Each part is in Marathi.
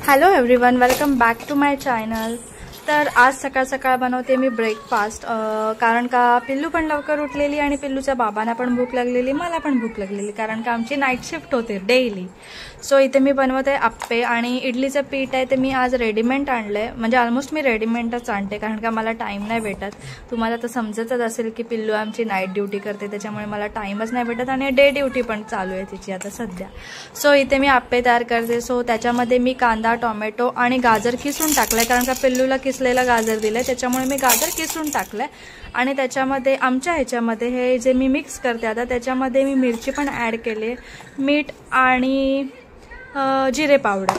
Hello everyone, welcome back to my channel. तर आज सकाळ सकाळ बनवते मी ब्रेकफास्ट, कारण का पिल्लू पण लवकर उठलेली आणि पिल्लूच्या बाबांना पण भूक लागलेली, मला पण भूक लागलेली, कारण का आमची नाईट शिफ्ट होते डेली। सो इथे मी बनवते आप्पे आणि इडलीचं पीठ आहे ते मी आज रेडीमेड आणलंय, म्हणजे ऑलमोस्ट मी रेडीमेडच आणते कारण का मला टाइम नाही भेटत। तुम्हाला तर समजतच असेल की पिल्लू आमची नाईट ड्युटी करते, त्याच्यामुळे मला टाइमच नाही भेटत आणि डे ड्युटी पण चालू आहे तिची आता सध्या। सो इथे मी आप्पे तयार करते। सो त्याच्यामध्ये मी कांदा, टोमॅटो आणि गाजर किसून टाकलंय, कारण का पिल्लूला किसलेला गाजर दिलंय, त्याच्यामुळे मी गाजर किसून टाकलंय। आणि त्याच्यामध्ये आमच्या ह्याच्यामध्ये हे जे मी मिक्स करते आता त्याच्यामध्ये मी मिरची पण ॲड केली, मीठ आणि जिरे पावडर,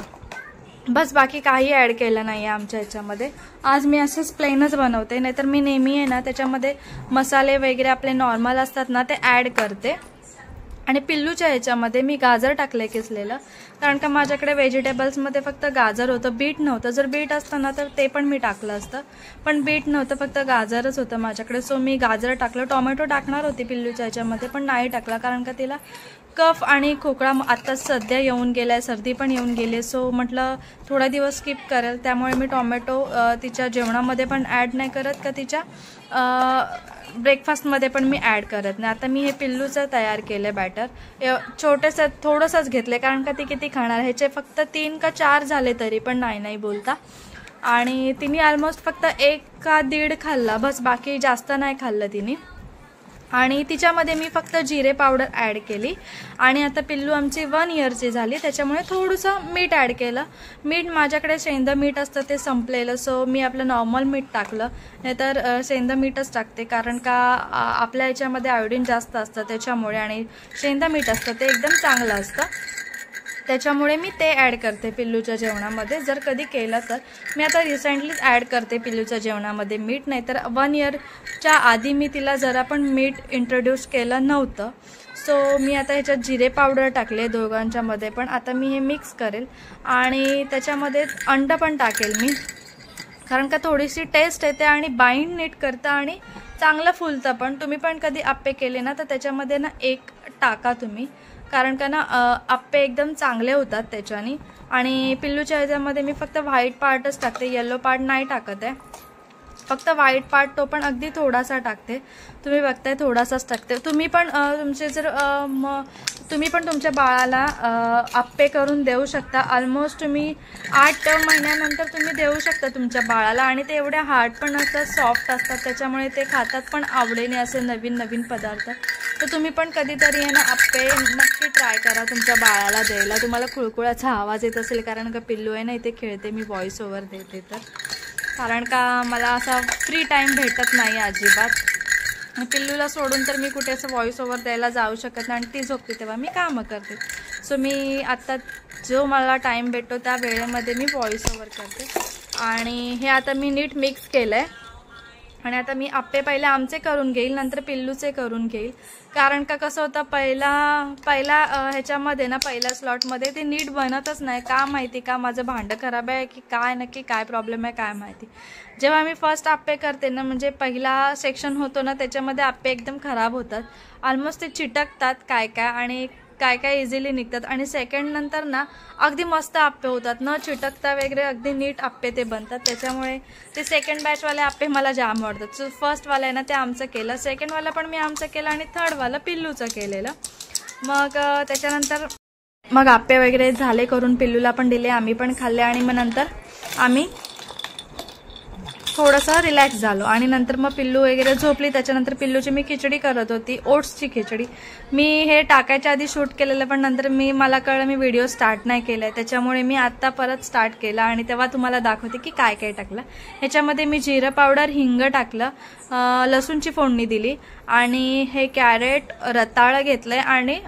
बस बाकी काही ॲड केलं नाही आहे आमच्या ह्याच्यामध्ये। आज मी असंच प्लेनच बनवते, नाहीतर मी नेहमी आहे ना त्याच्यामध्ये मसाले वगैरे आपले नॉर्मल असतात ना ते ॲड करते। आणि पिल्लूच्या ह्याच्यामध्ये मी गाजर टाकले किसलेलं, कारण का माझ्याकडे व्हेजिटेबल्समध्ये फक्त गाजर होतं, बीट नव्हतं। जर बीट असतं ना तर ते पण मी टाकलं असतं, पण बीट नव्हतं, फक्त गाजरच होतं माझ्याकडे। सो मी गाजर टाकलं, टोमॅटो टाकणार होती पिल्लूच्या ह्याच्यामध्ये पण नाही टाकला, कारण का तिला कफ आणि खोकळा आता सध्या येऊन गेलाय, सर्दी पण येऊन गेली। सो म्हटलं थोडा दिवस स्किप करेल, त्यामुळे मी टोमॅटो तिच्या जेवणामध्ये पण ॲड नाही करत का तिच्या ब्रेकफास्टमध्ये पण मी ॲड करत नाही। आता मी हे पिल्लूचं तयार केलं बॅटर, छोटंसं थोडंसंच घेतलं कारण का ती किती खाणार, ह्याचे फक्त 3 का 4 झाले तरी पण नाही बोलता। आणि तिने ऑलमोस्ट फक्त 1 का 1.5 खाल्ला, बस बाकी जास्त नाही खाल्लं तिने। आणि तिच्यामध्ये मी फक्त जिरे पावडर ॲड केली। आणि आता पिल्लू आमची 1 इयरची झाली, त्याच्यामुळे थोडंसं मीठ ॲड केलं। मीठ माझ्याकडे सेंधं मीठ असतं ते संपलेलं, सो मी आपलं नॉर्मल मीठ टाकलं, नाहीतर सेंधं मीठच टाकते, कारण का आपल्या ह्याच्यामध्ये आयोडीन जास्त असतं त्याच्यामुळे, आणि सेंधं मीठ असतं ते एकदम चांगलं असतं, त्याच्यामुळे मी ते ॲड करते पिल्लूच्या जेवणामध्ये। जर कधी केलं तर मी आता रिसेंटलीच ॲड करते पिल्लूच्या जेवणामध्ये मीठ, नाहीतर 1 इयरच्या आधी मी तिला जरा पण मीठ इंट्रोड्यूस केलं नव्हतं। सो मी आता ह्याच्यात जिरे पावडर टाकले दोघांच्यामध्ये पण। आता मी हे मिक्स करेल आणि त्याच्यामध्ये अंड पण टाकेल मी, कारण का थोडीशी टेस्ट येते आणि बाइंड नीट करतं आणि चांगलं फुलतं पण। तुम्ही पण कधी आप्पे केले ना तर त्याच्यामध्ये ना 1 टाका तुम्ही, कारण का ना आप्पे एकदम चांगले होतात त्याच्याने। आणि पिल्लूच्या ह्याच्यामध्ये मी फक्त व्हाईट पार्टच टाकते, येलो पार्ट नाही टाकत आहे, फक्त व्हाईट पार्ट तो पण अगदी थोडासा टाकते। तुम्ही बघताय थोडासाच टाकते। तुम्ही पण तुमचे जर तुम्ही पण तुमच्या बाळाला आप्पे करून देऊ शकता। ऑलमोस्ट तुम्ही 8 महिन्यानंतर तुम्ही देऊ शकता तुमच्या बाळाला, आणि ते एवढे हार्ड पण असतात, सॉफ्ट असतात, त्याच्यामुळे ते खातात पण आवडीने असे नवीन नवीन पदार्थ। तर तुम्ही पण कधीतरी ना आप्पे नक्की ट्राय करा तुमच्या बाळाला द्यायला। तुम्हाला खुळखुळाचा आवाज येत असेल कारण का पिल्लू आहे ना इथे खेळते, मी व्हॉइस ओव्हर देते तर, कारण का मला असा फ्री टाइम भेटत नाही अजिबात। पिल्लूला सोडून तर मी कुठे असं व्हॉइस ओव्हर द्यायला जाऊ शकत नाही, आणि ती झोपते तेव्हा मी कामं करते। सो मी आता जो मला टाइम भेटतो त्या वेळेमध्ये मी व्हॉइस ओव्हर करते। आणि हे आता मी नीट मिक्स केलं आहे, आणि आता मी आप्पे पहिले आमचे करून घेईल, नंतर पिल्लूचे करून घेईल, कारण का कसं होतं पहिला ह्याच्यामध्ये ना पहिल्या स्लॉटमध्ये ते नीट बनतच नाही, का माहिती, का माझं भांडं खराब आहे की काय, नक्की काय प्रॉब्लेम आहे काय माहिती। जेव्हा मी फर्स्ट आप्पे करते ना, म्हणजे पहिला सेक्शन होतो ना त्याच्यामध्ये आप्पे एकदम खराब होतात, ऑलमोस्ट ते चिटकतात काय काय, आणि काय काय इझिली निघतात। आणि सेकंड नंतर ना अगदी मस्त आप्पे होतात, न चिटकता वगैरे अगदी नीट आप्पे ते बनतात, त्याच्यामुळे ते सेकंड बॅचवाले आप्पे मला जाम आवडतात। सो फर्स्टवाला आहे ना ते आमचं केलं, सेकंडवाला पण मी आमचं केलं, आणि थर्डवाला पिल्लूचं केलेलं। मग त्याच्यानंतर मग आप्पे वगैरे झाले करून पिल्लूला पण दिले, आम्ही पण खाल्ले, आणि मग नंतर आम्ही थोडंसं रिलॅक्स झालो, आणि नंतर मग पिल्लू वगैरे झोपली। त्याच्यानंतर पिल्लूची मी खिचडी करत होती, ओट्सची खिचडी। मी हे टाकायच्या आधी शूट केलेलं, पण नंतर मला कळलं मी व्हिडिओ स्टार्ट नाही केलाय, त्याच्यामुळे मी आत्ता परत स्टार्ट केला, आणि तेव्हा तुम्हाला दाखवते की काय काय टाकलं। ह्याच्यामध्ये मी जिरं पावडर, हिंग टाकलं, लसूणची फोडणी दिली, आणि हे कॅरेट रताळं घेतलंय, आणि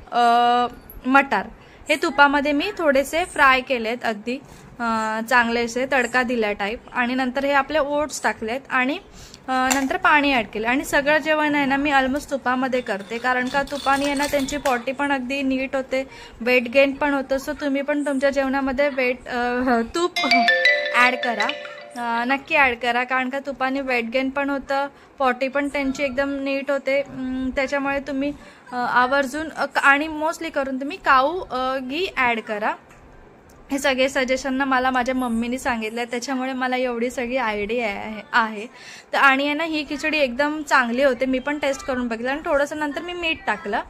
मटार हे तुपामध्ये मी थोडेसे फ्राय केलेत, अगदी चांगलेसे तडका दिला टाईप। आणि नंतर हे आपले ओट्स टाकलेत, आणि नंतर पाणी ॲड केलं, आणि सगळं जेवण आहे ना मी ऑलमोस्ट तुपामध्ये करते, कारण का तुपाने आहे ना त्यांची पॉटी पण अगदी नीट होते, वेट गेन पण होतं। सो तुम्ही पण तुमच्या जेवणामध्ये तूप ॲड करा, नक्की ॲड करा, कारण का तुपाने वेट गेन पण होतं, पॉटी पण त्यांची एकदम नीट होते, त्याच्यामुळे तुम्ही आवर्जून आणि मोस्टली करून तुम्ही काऊ घी ॲड करा। हे सगळे सजेशन ना मला माझ्या मम्मीने सांगितलं, त्याच्यामुळे मला एवढी सगळी आयडिया आहे. तर आणि आहे ना ही खिचडी एकदम चांगली होते. मी पण टेस्ट करून बघितलं आणि थोडंसं नंतर मी मीठ टाकलं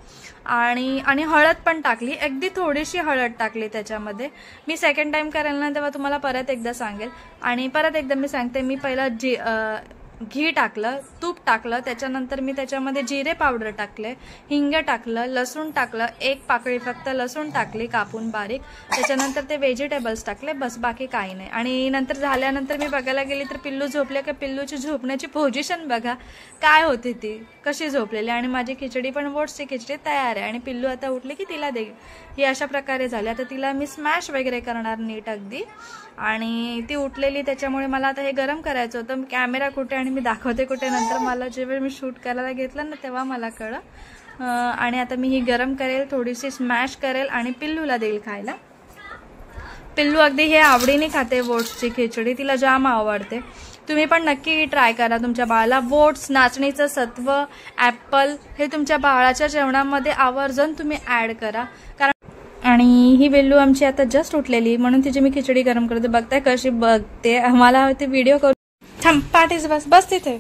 आणि हळद पण टाकली, अगदी थोडीशी हळद टाकली त्याच्यामध्ये. मी सेकंड टाइम करेल ना तेव्हा तुम्हाला परत एकदा सांगेल. आणि परत एकदा मी सांगते, मी पहिला घी टाकलं, तूप टाकलं, त्याच्यानंतर मी त्याच्यामध्ये जिरे पावडर टाकले, हिंग टाकलं, लसूण टाकलं, एक पाकळी फक्त लसूण टाकली कापून बारीक, त्याच्यानंतर ते व्हेजिटेबल्स टाकले, बस बाकी काही नाही. आणि नंतर झाल्यानंतर मी बघायला गेली तर पिल्लू झोपले का पिल्लूची झोपण्याची पोझिशन बघा काय होती, ती कशी झोपलेली. आणि माझी खिचडी पण ओट्सची खिचडी तयार आहे. आणि पिल्लू आता उठली की तिला दे, ही अशा प्रकारे झाली. आता तिला मी स्मॅश वगैरे करणार नीट अगदी. आणि ती उठलेली त्याच्यामुळे मला आता हे गरम करायचं होतं. कॅमेरा कुठे आणि मी दाखवते कुठे, नंतर मला जेव्हा मी शूट करायला घेतलं ना तेव्हा मला कळलं. आणि आता मी ही गरम करेल, थोडीशी स्मॅश करेल आणि पिल्लूला देईल खायला. पिल्लू अगदी हे आवडीने खाते ओट्सची खिचडी, तिला जाम आवडते. तुम्ही पण नक्की ट्राय करा तुमच्या बाळाला. ओट्स, नाचणीचं सत्व, ॲपल हे तुमच्या बाळाच्या जेवणामध्ये आवर्जून तुम्ही ॲड करा. कारण आणि ही वेल्लू आमची आता जस्ट उठलेली म्हणून तिची मी खिचडी गरम करते. बघताय कशी बघते, मला ते व्हिडिओ करू. थांब पाठीस, बस बस तिथे.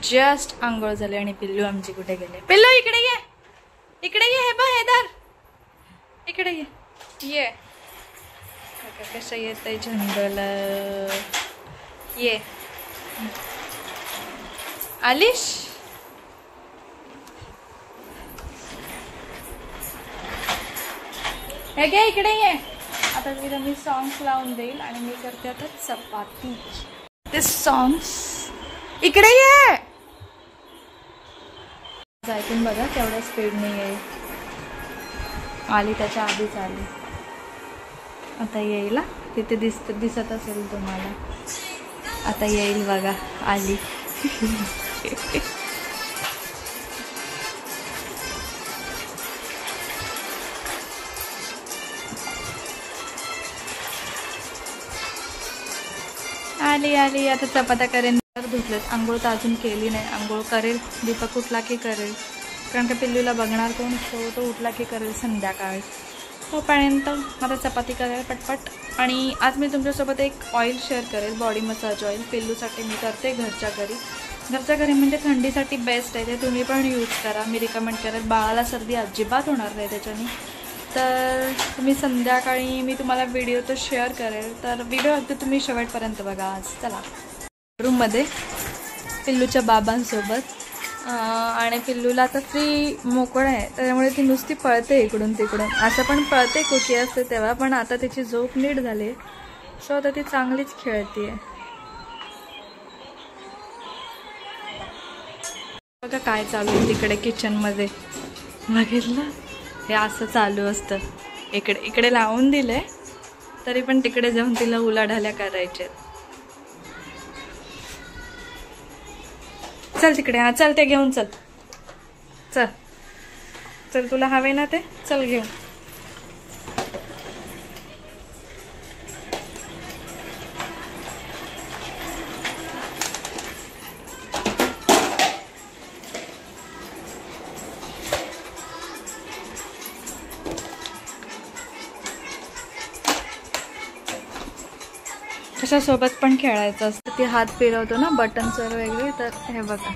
जस्ट आंघोळ झाली आणि पिल्लू आमची कुठे गेले. पिल्लू इकडे ये, इकडे ये. हे बघ हेदर, इकडे ये. कसं येतंय जंगल. ये आलिश, हे घे इकडे ये. आता तिला मी सॉंग्स लावून देईल आणि मी करते आता चपाती. ते सॉंग्स इकडे ये. ऐकून बघा केवढ्या स्पीडने येईल. आली त्याच्या आधीच आली. आता येईल, तिथे दिसत असेल तुम्हाला. आता येईल बघा, आली. आली आली. आता चपात्या करेन. धुतलेत. आंघोळ तर अजून केली नाही, आंघोळ करेल. दीपक उठला की करेल, कारण का पिल्लूला बघणार कोण, तो उठला की करेल संध्याकाळी. तोपर्यंत आता चपाती करेल पटपट. आणि आज मी तुमच्यासोबत एक ऑइल शेअर करेल, बॉडी मसाज ऑइल. पिल्लूसाठी मी करते घरच्या घरी म्हणजे थंडीसाठी बेस्ट आहे ते. तुम्ही पण यूज करा, मी रिकमेंड करेल. बाळाला सर्दी अजिबात होणार नाही त्याच्याने. तर तुम्ही संध्याकाळी मी तुम्हाला व्हिडिओ तो शेअर करेल, तर व्हिडिओ अगदी तुम्ही शेवटपर्यंत बघा. आज चला रूममध्ये पिल्लूच्या बाबांसोबत. आणि पिल्लूला आता फ्री मोकळं आहे, त्याच्यामुळे ती नुसती पळते इकडून तिकडून. असं पण पळते कुकी असते तेव्हा, पण आता तिची झोप नीट झाली, सो आता ती चांगलीच खेळते. बघा काय चालू आहे तिकडे किचनमध्ये, बघितलं. हे असं चालू असतं. इकडे लावून दिलंय, तरी पण तिकडे जाऊन तिला उलाढाल्या करायच्या. चल तिकडे, हा चल ते घेऊन चल. चल तुला हवे ना ते, चल घेऊन. कशासोबत पण खेळायचं असतं. ती हात फिरवतो ना बटन्सवर वगैरे, तर हे बघा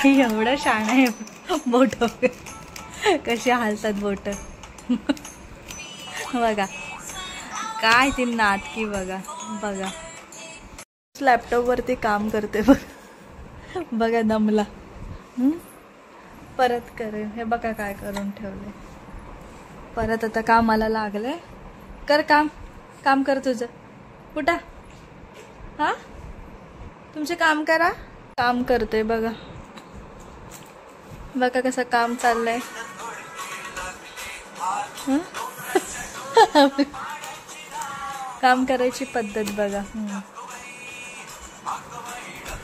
एवढं शाण आहे. बोट कशी हालतात बोट. बघा काय ती नाटकी. बघा लॅपटॉपवरती काम करते बघा दमला. परत करेल. हे बघा काय करून ठेवले. परत आता कामाला लागले. कर काम कर तुझं. कुठं हा तुमचे काम करा. काम करते बघा कसं काम चाललंय. काम करायची पद्धत बघा.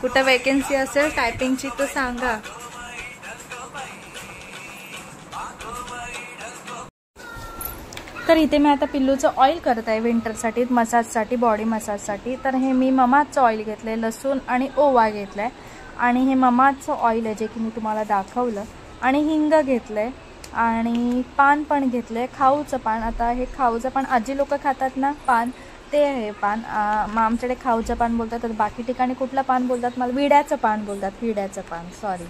कुठं वेकेन्सी असेल टायपिंगची तर सांगा. तर इथे मी आता पिल्लूचं ऑइल करत आहे विंटरसाठी, मसाजसाठी, बॉडी मसाजसाठी. तर हे मी ममाचं ऑइल घेतलं आहे, लसूण आणि ओवा घेतला आहे. आणि हे ममाचं ऑइल आहे जे की मी तुम्हाला दाखवलं. आणि हिंग घेतलं आहे आणि पान पण घेतलं आहे, खाऊचं पान. आता हे खाऊचं पान आजी लोक खातात ना पान, ते आहे पान. मग आमच्याकडे खाऊचं पान बोलतात, तर बाकी ठिकाणी कुठलं पान बोलतात मला विड्याचं पान बोलतात, विड्याचं पान सॉरी.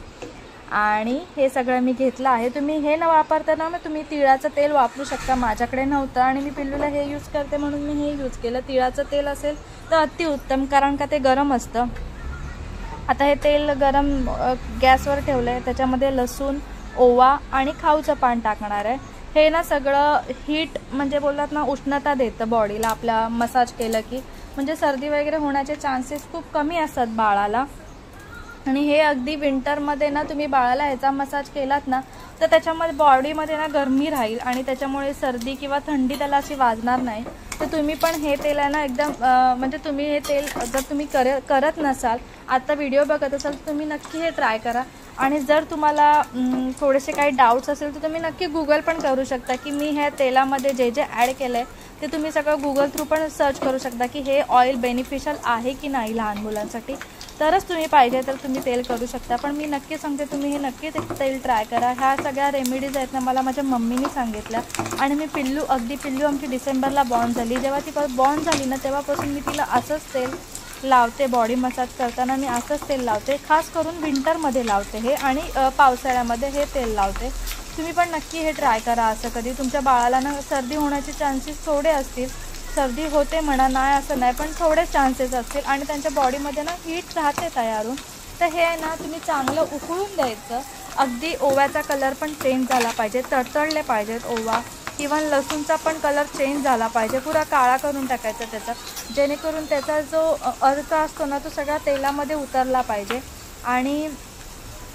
आणि हे सगळं मी घेतलं आहे. तुम्ही हे न वापरता ना मग तुम्ही तिळाचं तेल वापरू शकता. माझ्याकडे नव्हतं आणि मी पिल्लूला हे यूज करते म्हणून मी हे यूज केलं. तिळाचं तेल असेल तर अतिउत्तम, कारण का ते गरम असतं. आता हे तेल गरम गॅसवर ठेवलं आहे, त्याच्यामध्ये लसूण, ओवा आणि खाऊचं पान टाकणार आहे. हे ना सगळं हीट म्हणजे बोलतात ना उष्णता देतं बॉडीला आपल्या मसाज केलं की, म्हणजे सर्दी वगैरे होण्याचे चान्सेस खूप कमी असतात बाळाला. आणि हे अगदी विंटरमध्ये ना तुम्ही बाळाला ह्याचा मसाज केलात ना तर त्याच्यामध्ये बॉडीमध्ये ना गरमी राहील आणि त्याच्यामुळे सर्दी किंवा थंडी त्याला अशी वाजणार नाही. तर तुम्ही पण हे तेल आहे ना एकदम म्हणजे तुम्ही हे तेल जर तुम्ही करत नसाल, आता व्हिडिओ बघत असाल तर तुम्ही नक्की हे ट्राय करा. आणि जर तुम्हाला थोडेसे काही डाऊट्स असेल तर तुम्ही नक्की गुगल पण करू शकता की मी ह्या तेलामध्ये जे जे ॲड केलं आहे ते तुम्ही सगळं गुगल थ्रू पण सर्च करू शकता की हे ऑइल बेनिफिशियल आहे की नाही लहान मुलांसाठी. तरच तुम्ही पाहिजे तर तुम्ही तेल करू शकता. पण मी नक्की सांगते तुम्ही हे नक्की तेल ट्राय करा. ह्या सगळ्या रेमेडीज आहेत ना मला माझ्या मम्मीने सांगितल्या. आणि मी पिल्लू आमची डिसेंबरला बॉर्न झाली, जेव्हा ती बॉर्न झाली ना तेव्हापासून मी तिला असंच तेल लावते. बॉडी मसाज करताना मी असंच तेल लावते, खास करून विंटरमध्ये लावते हे आणि पावसाळ्यामध्ये हे तेल लावते. तुम्ही पण नक्की हे ट्राय करा. असं कधी तुमच्या बाळाला ना सर्दी होण्याचे चान्सेस थोडे असतील, सर्दी होते म्हणा नाही असं नाही, पण थोडे चान्सेस असतील आणि त्यांच्या बॉडीमध्ये ना हीट राहते तयारून. तर हे ना तुम्ही चांगलं उकळून द्यायचं. अगदी ओव्याचा कलर पण चेंज झाला पाहिजे, तडतडले पाहिजेत ओवा. इव्हन लसूणचा पण कलर चेंज झाला पाहिजे, पुरा काळा करून टाकायचा त्याचा, जेणेकरून त्याचा जो अर्क असतो ना तो सगळा तेलामध्ये उतरला पाहिजे. आणि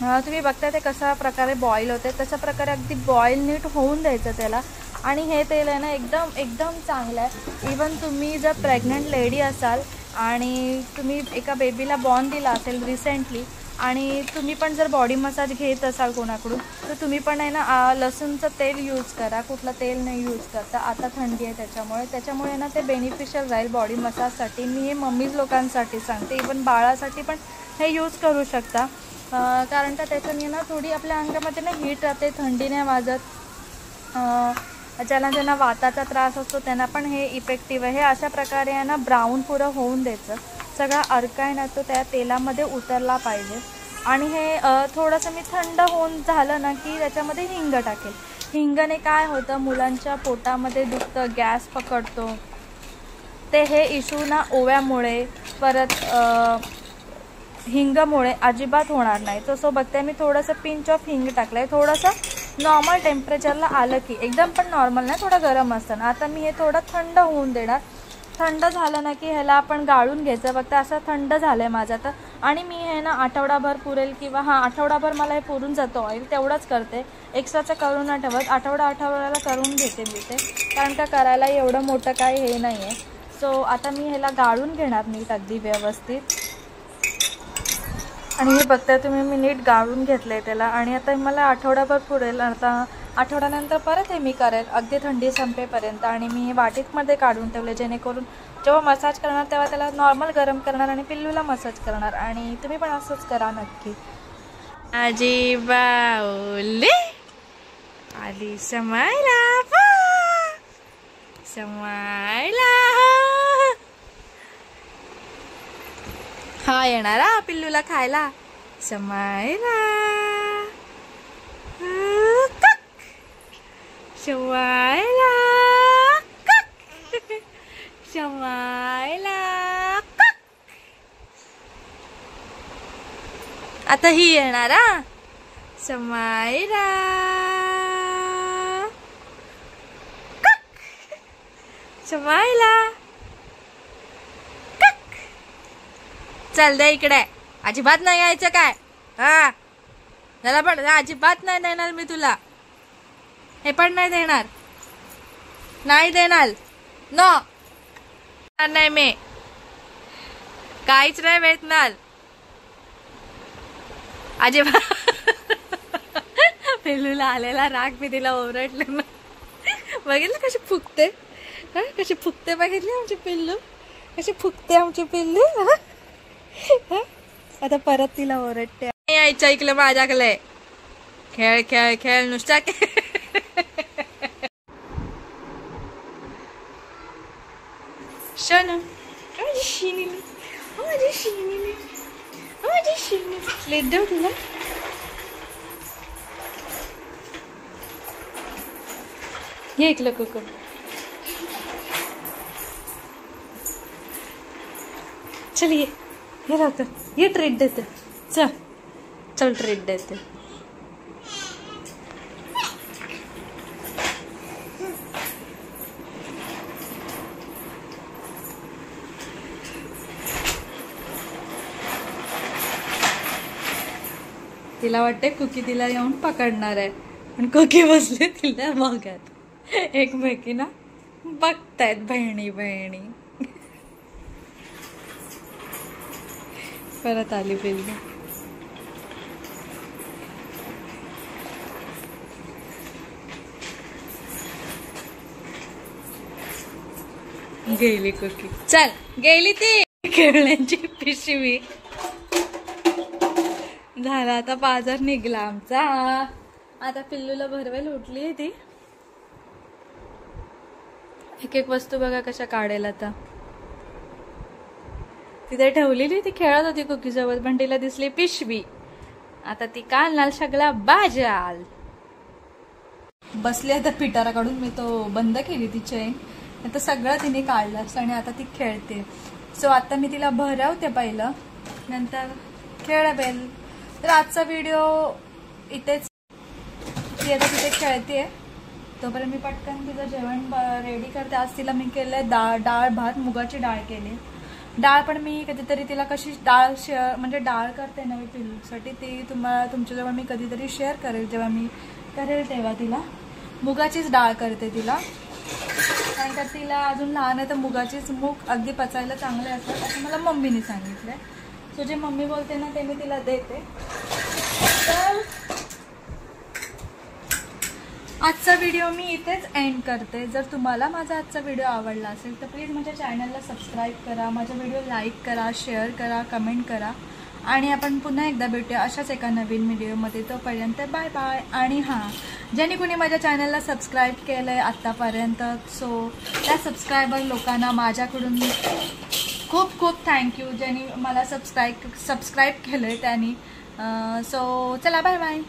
तुम्ही बघता ते कशा प्रकारे बॉईल होते, तशा प्रकारे अगदी बॉईल नीट होऊन द्यायचं त्याला. आणि हे तेल आहे ना एकदम चांगलं आहे. इवन तुम्ही जर प्रेग्नंट लेडी असाल आणि तुम्ही एका बेबीला बॉर्न दिला असेल रिसेंटली आणि तुम्ही पण जर बॉडी मसाज घेत असाल कोणाकडून तर तुम्ही पण आहे ना लसूणचं तेल यूज करा, कुठलं तेल नाही यूज करता. आता थंडी आहे त्याच्यामुळे ना ते बेनिफिशियल राहील बॉडी मसाजसाठी. मी हे मम्मीज लोकांसाठी सांगते, इवन बाळासाठी पण हे यूज करू शकता. कारण का त्याच्याने ना थोडी आपल्या अंगामध्ये ना हीट राहते, थंडी नाही वाजत. ज्यांना वाताचा त्रास असतो त्यांना पण हे इफेक्टिव्ह आहे. हे अशा प्रकारे आहे ना ब्राऊन पुरं होऊन द्यायचं, सगळा अर्क आहे ना तो त्या तेलामध्ये उतरला पाहिजे. आणि हे थोडंसं मी थंड होऊन झालं ना की त्याच्यामध्ये हिंग टाकेल. हिंगाने काय होतं, मुलांच्या पोटामध्ये दुखतं, गॅस पकडतो, ते हे इशू ना ओव्यामुळे परत हिंगामुळे अजिबात होणार नाही. तसं बघते मी थोडंसं पिंच ऑफ हिंग टाकलं आहे. थोडंसं नॉर्मल टेम्परेचरला आलं की, एकदम पण नॉर्मल नाही, थोडं गरम असतं ना. आता मी हे थोडं थंड होऊन देणार. थंड झालं ना की ह्याला आपण गाळून घ्यायचं. फक्त असं थंड झालं आहे माझं तर. आणि मी हे ना आठवडाभर पुरेल किंवा आठवडाभर मला हे पुरून जातं ऑइल, तेवढंच करते. एक्स्ट्राचं करून नाही ठेवत, आठवड्याला करून घेते मी ते, कारण का करायला एवढं मोठं काही हे नाही आहे. सो आता मी ह्याला गाळून घेणार नीट अगदी व्यवस्थित. आणि हे बघताय तुम्ही मी नीट गाळून घेतलं आहे त्याला. आणि आता मला आठवडाभर पुरेल. आता आठवड्यानंतर परत हे मी करेल अगदी थंडी संपेपर्यंत. आणि मी हे वाटीमध्ये काढून ठेवले, जेणेकरून जेव्हा मसाज करणार तेव्हा त्याला नॉर्मल गरम करणार आणि पिल्लूला मसाज करणार. आणि तुम्ही पण असंच करा नक्की. आजी बाऊली आली समायला, समायला. हा येणारा पिल्लूला खायला, समायला, शवायला, शवायला. आता ही येणारा, समायला, शवायला. चल दे इकडे, अजिबात नाही यायचं काय. त्याला पण अजिबात नाही देणार मी तुला, हे पण नाही देणार, नाही देणार. नो नाही, मी काहीच नाही भेटणार अजिबात. पिल्लूला आलेला राग मी तिला ओरडले ना, बघितलं कशी फुकते, कशी फुकते, बघितली आमची पिल्लू कशी फुकते आमची पिल्लू. आता परत तिला ओरडते, यायचं ऐकलं माझ्याकडे, खेळ खेळ खेळ नुसता शोनू. माझी शिनीली, माझी शिनीली, माझी शिनीली. लेट देऊ तुला. ये ऐकलं कुकू. चल ये लवकर, ये ट्रीट देते. चल चल ट्रीट देते. तिला वाटते कुकी तिला येऊन पकडणार आहे, पण कुकी बसले तिला बघत, एकमेकींना बघतायत बहिणी बहिणी. परत आली पिल्लू. गेली कुकी. चल गेली ती. खेळण्याची पिशवी झाला. आता बाजार निघला आमचा. आता पिल्लूला भरवेल. उठली ती. एक एक वस्तू बघा कशा काढेल. आता तिथे ठेवलेली, ती खेळत होती कुकी सोबत, पण तिला दिसली पिशवी. आता ती काढणार सगळा बाजाल. बसली आता पिटारा काढून. मी तो बंद केली ती चेन. आता सगळं तिने काढलं आणि आता ती खेळते. सो आता मी तिला भरवते पहिलं, नंतर खेळवेल. तर आजचा व्हिडिओ इथेच. ती आता तिथे खेळते, तोपर्यंत मी पटकन तिचं जेवण रेडी करते. आज तिला मी केलंय डाळ भात, मुगाची डाळ केली. डाळ पण मी कधीतरी तिला कशी डाळ म्हणजे डाळ करते ना मी पिल्लूसाठी, ती तुमच्याजवळ मी कधीतरी शेअर करेल. जेव्हा मी करेल तेव्हा तिला मुगाचीच डाळ करते तिला. कारण का तिला अजून लहान आहे, तर मुगाचीच मूग अगदी पचायला चांगले असतात असं मला मम्मीने सांगितलंय. सो जे मम्मी बोलते ना ते मी तिला देते. तर आजचा व्हिडिओ मी इथेच एंड करते. जर तुम्हाला माझा आजचा व्हिडिओ आवडला असेल तर प्लीज माझ्या चॅनलला सबस्क्राईब करा, माझा व्हिडिओ लाईक करा, शेअर करा, कमेंट करा. आणि आपण पुन्हा एकदा भेटूया अशाच एका नवीन व्हिडिओमध्ये. तोपर्यंत बाय बाय. आणि हां, ज्यांनी कुणी माझ्या चॅनलला सबस्क्राईब केलं आहे आत्तापर्यंत, सो त्या सबस्क्रायबर लोकांना माझ्याकडून खूप खूप थँक्यू. ज्यांनी मला सबस्क्राईब केलं आहे त्यांनी. सो चला बाय बाय.